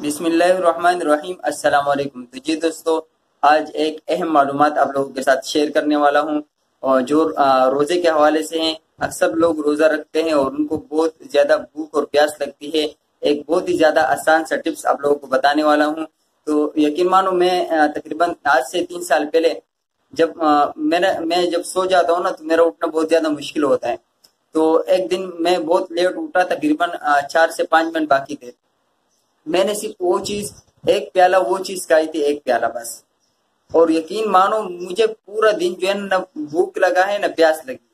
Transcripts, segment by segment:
بسم اللہ الرحمن الرحیم۔ السلام علیکم۔ تو جی دوستو، آج ایک اہم معلومات آپ لوگوں کے ساتھ شیئر کرنے والا ہوں، اور جو روزے کے حوالے سے ہیں۔ اکثر لوگ روزہ رکھتے ہیں اور ان کو بہت زیادہ بھوک اور پیاس لگتی ہے۔ ایک بہت ہی زیادہ آسان سا ٹپس آپ لوگوں کو بتانے والا ہوں۔ تو یقین مانو، میں تقریباً آج سے 3 سال پہلے جب میں جب سو جاتا ہوں نا، تو میرا اٹھنا بہت زیادہ مشکل ہوتا ہے۔ تو ایک دن میں بہت لیٹ اٹھا، تقریباً 4 سے 5 منٹ باقی تھے۔ میں نے صرف وہ چیز ایک پیالہ وہ چیز کھائی تھی، ایک پیالہ بس، اور یقین مانو مجھے پورا دن جو ہے نہ بھوک لگا ہے نہ پیاس لگی۔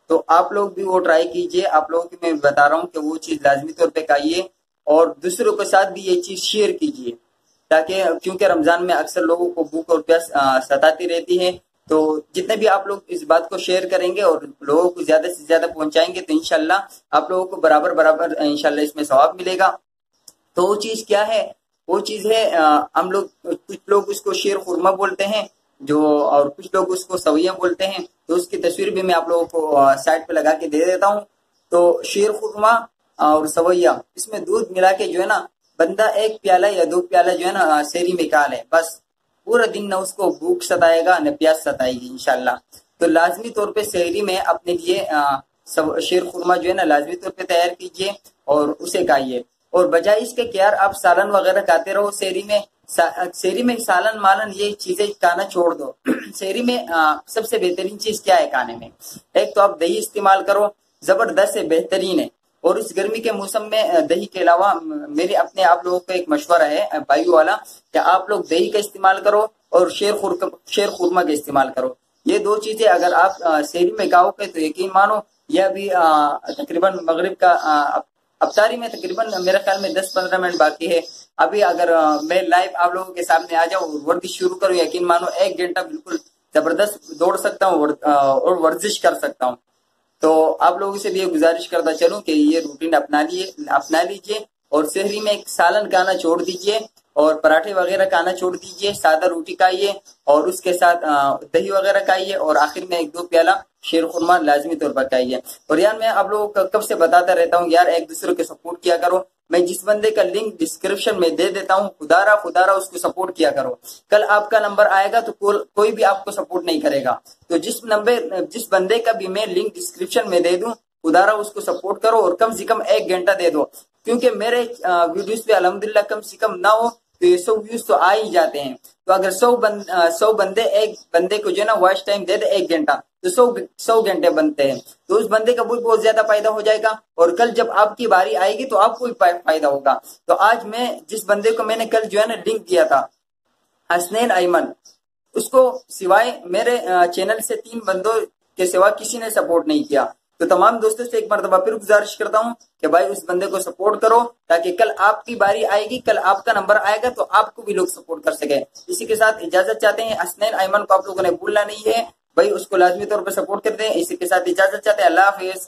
تو آپ لوگ بھی وہ ٹرائی کیجئے۔ آپ لوگوں کی میں بتا رہا ہوں کہ وہ چیز لازمی طور پہ کھائیے، اور دوسروں کے ساتھ بھی یہ چیز شیئر کیجئے، تاکہ کیونکہ رمضان میں اکثر لوگوں کو بھوک اور پیاس ستاتی رہتی ہے۔ تو جتنے بھی آپ لوگ اس بات کو شیئر کریں گے اور لوگوں کو زیادہ سے زیادہ پہنچائیں گے، تو انشاءاللہ آپ لوگوں کو برابر انشاءاللہ اس میں ثواب ملے گا۔ تو وہ چیز کیا ہے؟ وہ چیز ہے، ہم لوگ کچھ لوگ اس کو شیر خورما بولتے ہیں، اور کچھ لوگ اس کو سویاں بولتے ہیں۔ تو اس کی تصویر بھی میں آپ لوگوں کو سائٹ پہ لگا کے دے دیتا ہوں۔ تو شیر خورما اور سویاں، اس میں دودھ ملا کے جو ہے نا، بندہ 1 پیالہ یا 2 پیالہ جو ہے نا سحری میں کھا لے، بس پورا دن نہ اس کو بھوک ستائے گا نہ پیاس ستائے گی انشاءاللہ۔ تو لازمی طور پہ سحری میں اپنے لیے شیر خورما جو ہے نا لازمی طور پہ تیار کیجئے اور اسے کھائیے۔ اور بجائے اس کے کہ یار آپ سالن وغیرہ کھاتے رہو سحری میں سالن مالن یہ چیزیں کھانا چھوڑ دو۔ سحری میں سب سے بہترین چیز کیا ہے کھانے میں؟ ایک تو آپ دہی استعمال کرو، زبردست ہے، بہترین ہے۔ اور اس گرمی کے موسم میں دہی کے علاوہ میرے اپنے آپ لوگوں کا ایک مشورہ ہے بھائیو والا، کہ آپ لوگ دہی کا استعمال کرو اور شیر خورما کا استعمال کرو۔ یہ 2 چیزیں اگر آپ سحری میں کھاؤ گے تو یقین مانو، یہ ابھی تقریباً مغرب کا افطاری میں تقریباً میرے خیال میں 10-15 منٹ باقی ہے۔ ابھی اگر میں لائیو آپ لوگوں کے سامنے آ جاؤں، ورزش شروع کروں، یقین مانو 1 گھنٹہ بالکل زبردست دوڑ سکتا ہوں اور ورزش کر سکتا ہوں۔ تو آپ لوگوں سے بھی یہ گزارش کرتا چلوں کہ یہ روٹین اپنا لیجئے، اور سحری میں ایک سالن کھانا چھوڑ دیجئے اور پراٹھے وغیرہ کھانا چھوڑ دیجئے، سادہ روٹی کھائیے اور اس کے ساتھ دہی وغیرہ کھائیے، اور آخر میں 1-2 پیالہ شیر خورما لازمی طور پر کھائیے۔ اور یار میں آپ لوگوں کو کب سے بتاتا رہتا ہوں، یار ایک دوسرے کو سپورٹ کیا کرو۔ میں جس بندے کا لنک ڈسکرپشن میں دے دیتا ہوں، خدا را اس کو سپورٹ کیا کرو۔ کل آپ کا نمبر آئے گا تو کوئی بھی آپ کو سپورٹ نہیں کرے گا۔ تو جس بندے کا بھی میں لنک ڈسکرپشن میں دے دوں، خدا را اس کو سپورٹ کرو، اور کم سے کم 1 گھنٹہ دے دو، کیونکہ میرے ویڈیوز پہ الحمدللہ کم سے کم نہ ہو تو یہ 100 ویوز تو آ ہی جاتے ہیں۔ تو اگر 100 بندے ایک بندے کو جو ہے نا وائس ٹائم دے دے 1 گھنٹہ، تو 100 گھنٹے بنتے ہیں۔ تو اس بندے کا بہت زیادہ فائدہ ہو جائے گا، اور کل جب آپ کی باری آئے گی تو آپ کو بھی فائدہ ہوگا۔ تو آج میں جس بندے کو میں نے کل جو ہے نا لنک دیا تھا، حسنین ایمن، اس کو سوائے میرے چینل سے 3 بندوں کے سوا کسی نے سپورٹ نہیں کیا۔ تو تمام دوستوں سے ایک مرتبہ پھر گزارش کرتا ہوں کہ بھائی اس بندے کو سپورٹ کرو، تاکہ کل آپ کی باری آئے گی، کل آپ کا نمبر آئے گا تو آپ کو بھی لوگ سپورٹ کر سکے۔ اسی کے ساتھ اجازت چاہتے ہیں، حسنین ایمن کو آپ لوگوں نے بھولنا نہیں ہے بھائی، اس کو لازمی طور پر سپورٹ کرتے ہیں۔ اسی کے ساتھ اجازت چاہتے ہیں، اللہ حافظ۔